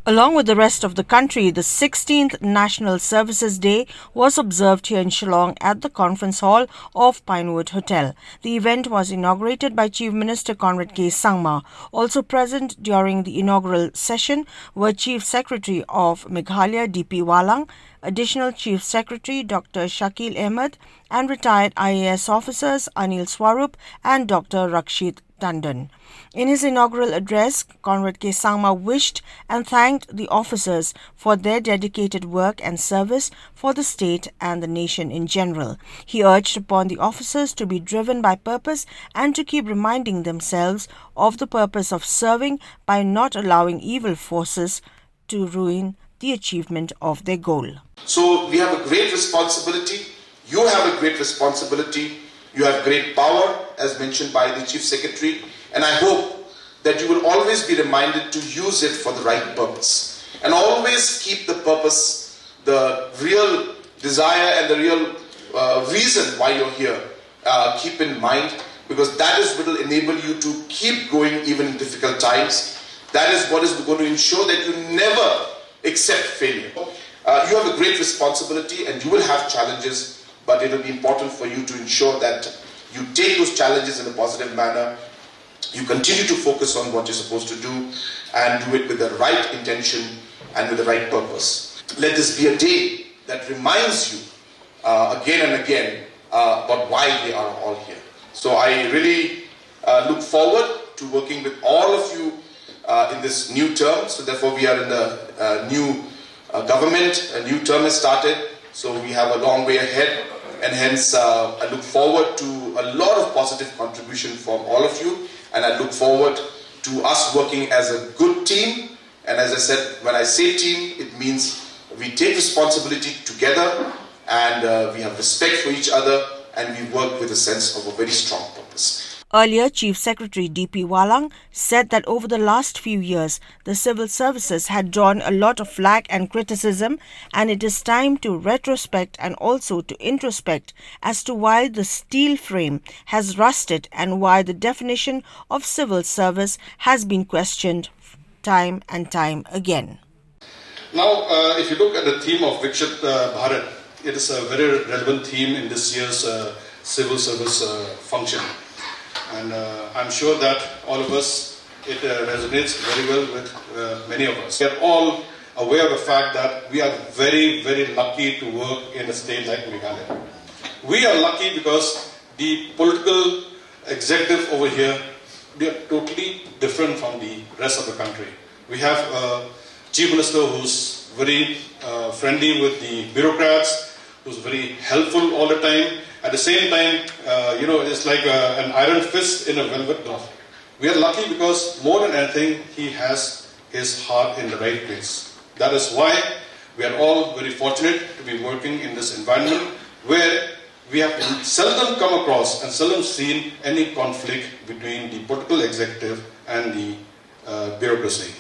Along with the rest of the country, the 16th National Services Day was observed here in Shillong at the Conference Hall of Pinewood Hotel. The event was inaugurated by Chief Minister Conrad K Sangma. Also present during the inaugural session were Chief Secretary of Meghalaya P Wahlang, Additional Chief Secretary Dr. Shakil Ahammad, and retired IAS officers Anil, Swarup and Dr. Rakshit, Tandon. In his inaugural address, Conrad K Sangma wished and thanked the officers for their dedicated work and service for the state and the nation in general. He urged upon the officers to be driven by purpose and to keep reminding themselves of the purpose of serving by not allowing evil forces to ruin the achievement of their goal. So we have a great responsibility. You have a great responsibility. You have great power, as mentioned by the Chief Secretary, and I hope that you will always be reminded to use it for the right purpose. And always keep the purpose, the real desire and the real reason why you're here, keep in mind, because that is what will enable you to keep going even in difficult times. That is what is going to ensure that you never accept failure. You have a great responsibility and you will have challenges, but it will be important for you to ensure that you take those challenges in a positive manner. You continue to focus on what you're supposed to do and do it with the right intention and with the right purpose. Let this be a day that reminds you again and again about why we are all here. So I really look forward to working with all of you in this new term. So therefore we are in the new government, a new term has started. So we have a long way ahead. And hence, I look forward to a lot of positive contribution from all of you. And I look forward to us working as a good team. And as I said, when I say team, it means we take responsibility together and we have respect for each other and we work with a sense of a very strong purpose. Earlier, Chief Secretary P Wahlang said that over the last few years, the civil services had drawn a lot of flack and criticism, and it is time to retrospect and also to introspect as to why the steel frame has rusted and why the definition of civil service has been questioned time and time again. Now, if you look at the theme of Rakshit Bharat, it is a very relevant theme in this year's civil service function. And I'm sure that all of us, it resonates very well with many of us. We are all aware of the fact that we are very, very lucky to work in a state like Meghalaya. We are lucky because the political executive over here, they are totally different from the rest of the country. We have a Chief Minister who's very friendly with the bureaucrats, who's very helpful all the time. At the same time, it's like an iron fist in a velvet glove. We are lucky because more than anything, he has his heart in the right place. That is why we are all very fortunate to be working in this environment where we have seldom come across and seldom seen any conflict between the political executive and the bureaucracy.